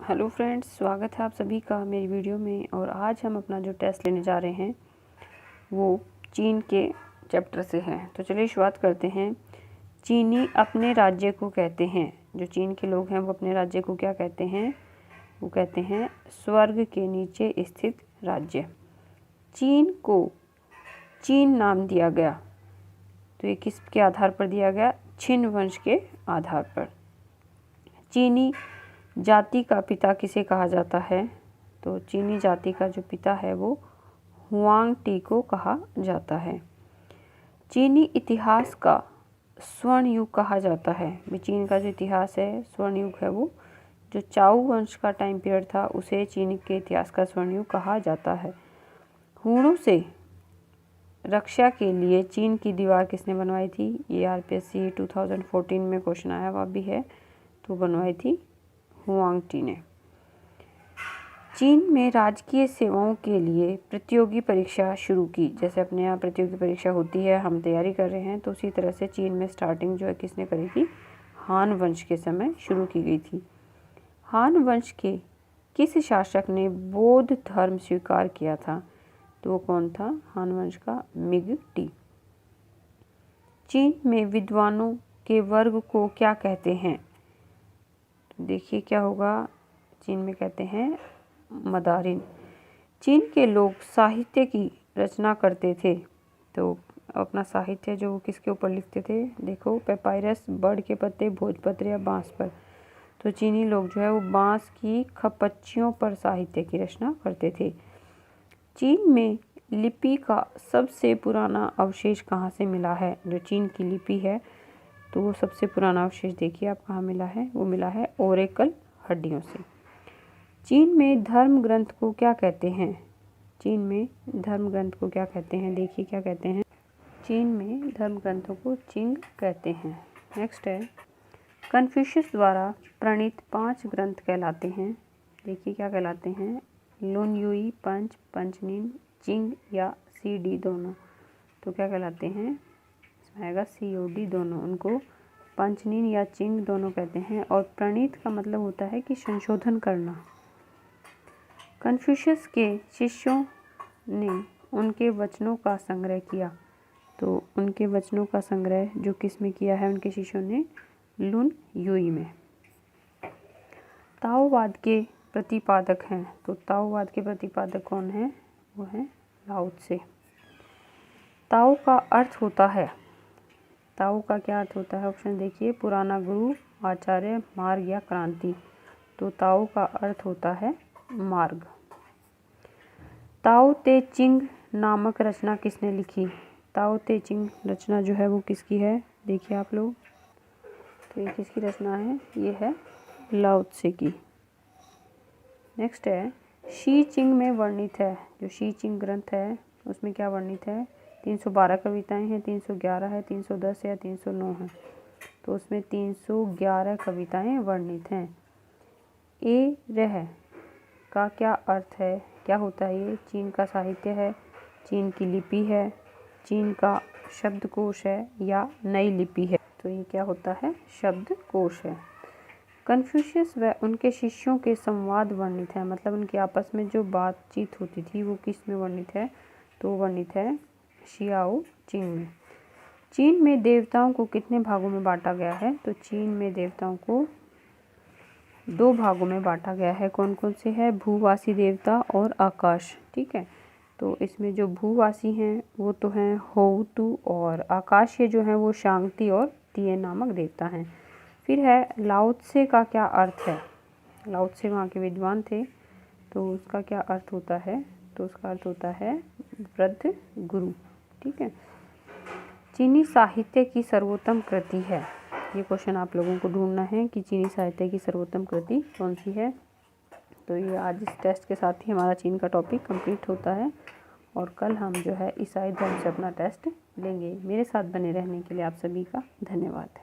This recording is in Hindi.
हेलो फ्रेंड्स, स्वागत है आप सभी का मेरी वीडियो में। और आज हम अपना जो टेस्ट लेने जा रहे हैं वो चीन के चैप्टर से है। तो चलिए शुरुआत करते हैं। चीनी अपने राज्य को कहते हैं, जो चीन के लोग हैं वो अपने राज्य को क्या कहते हैं? वो कहते हैं स्वर्ग के नीचे स्थित राज्य। चीन को चीन नाम दिया गया, तो ये किसके आधार पर दिया गया? छिन वंश के आधार पर। चीनी जाति का पिता किसे कहा जाता है? तो चीनी जाति का जो पिता है वो हुआंग टी को कहा जाता है। चीनी इतिहास का स्वर्ण युग कहा जाता है। चीन का जो इतिहास है, स्वर्ण युग है, वो जो चाउ वंश का टाइम पीरियड था उसे चीन के इतिहास का स्वर्ण युग कहा जाता है। हुणों से रक्षा के लिए चीन की दीवार किसने बनवाई थी? ये आरपीएससी 2014 में क्वेश्चन आया हुआ भी है, तो बनवाई थी हुआंग टी ने। चीन में राजकीय सेवाओं के लिए प्रतियोगी परीक्षा शुरू की। जैसे अपने यहाँ प्रतियोगी परीक्षा होती है, हम तैयारी कर रहे हैं, तो उसी तरह से चीन में स्टार्टिंग जो है किसने करी थी? हान वंश के समय शुरू की गई थी। हान वंश के किस शासक ने बौद्ध धर्म स्वीकार किया था? तो वो कौन था? हान वंश का मिग टी। चीन में विद्वानों के वर्ग को क्या कहते हैं? देखिए क्या होगा, चीन में कहते हैं मदारिन। चीन के लोग साहित्य की रचना करते थे, तो अपना साहित्य जो किसके ऊपर लिखते थे? देखो, पेपायरस, बर्ड के पत्ते, भोजपत्र या बांस पर। तो चीनी लोग जो है वो बांस की खपच्चियों पर साहित्य की रचना करते थे। चीन में लिपि का सबसे पुराना अवशेष कहाँ से मिला है? जो चीन की लिपि है, तो वो सबसे पुराना अवशेष देखिए आप कहाँ मिला है? वो मिला है ओरेकल हड्डियों से। चीन में धर्म ग्रंथ को क्या कहते हैं? चीन में धर्म ग्रंथ को क्या कहते हैं? देखिए क्या कहते हैं। चीन में धर्म ग्रंथों को चिंग कहते हैं। नेक्स्ट है, कन्फ्यूशियस द्वारा प्रणीत 5 ग्रंथ कहलाते हैं। देखिए क्या कहलाते हैं? लुन युई, पंच, पंचनीन, चिंग या सीडी दोनों। तो क्या कहलाते हैं? इसमें आएगा COD दोनों। उनको पंचनीन या चिंग दोनों कहते हैं। और प्रणीत का मतलब होता है कि संशोधन करना। कन्फ्यूशियस के शिष्यों ने उनके वचनों का संग्रह किया, तो उनके वचनों का संग्रह जो किस में किया है? उनके शिष्यों ने लुन युई में। ताओवाद के प्रतिपादक हैं, तो ताओवाद के प्रतिपादक कौन है? वो है लाओ त्से। ताओ का अर्थ होता है, ताओ का क्या अर्थ होता है? ऑप्शन देखिए, पुराना गुरु, आचार्य, मार्ग या क्रांति। तो ताओ का अर्थ होता है मार्ग। ताओ ते चिंग नामक रचना किसने लिखी? ताओ ते चिंग रचना जो है वो किसकी है? देखिए आप लोग, तो ये किसकी रचना है? ये है लाओ त्से की। नेक्स्ट है, शी चिंग में वर्णित है। जो शी चिंग ग्रंथ है उसमें क्या वर्णित है? 312 कविताएं हैं, 311 है, 310 या 309 है। तो उसमें 311 कविताएं वर्णित हैं। ए रह का क्या अर्थ है? क्या होता है ये? चीन का साहित्य है, चीन की लिपि है, चीन का शब्दकोश है या नई लिपि है? तो ये क्या होता है? शब्दकोश है। कन्फ्यूशियस व उनके शिष्यों के संवाद वर्णित है, मतलब उनके आपस में जो बातचीत होती थी वो किस में वर्णित है? तो वर्णित है शियाओ चिंग में। चीन में देवताओं को कितने भागों में बांटा गया है? तो चीन में देवताओं को 2 भागों में बांटा गया है। कौन कौन से है? भूवासी देवता और आकाश। ठीक है, तो इसमें जो भूवासी हैं वो तो हैं होउतु, और आकाशीय जो है वो शांति और तिये नामक देवता हैं। फिर है लाओ त्से का क्या अर्थ है? लाओ त्से वहाँ के विद्वान थे, तो उसका क्या अर्थ होता है? तो उसका अर्थ होता है वृद्ध गुरु। ठीक है, चीनी साहित्य की सर्वोत्तम कृति है। ये क्वेश्चन आप लोगों को ढूंढना है कि चीनी साहित्य की सर्वोत्तम कृति कौन सी है। तो ये आज इस टेस्ट के साथ ही हमारा चीन का टॉपिक कंप्लीट होता है, और कल हम जो है ईसाई धर्म से अपना टेस्ट लेंगे। मेरे साथ बने रहने के लिए आप सभी का धन्यवाद।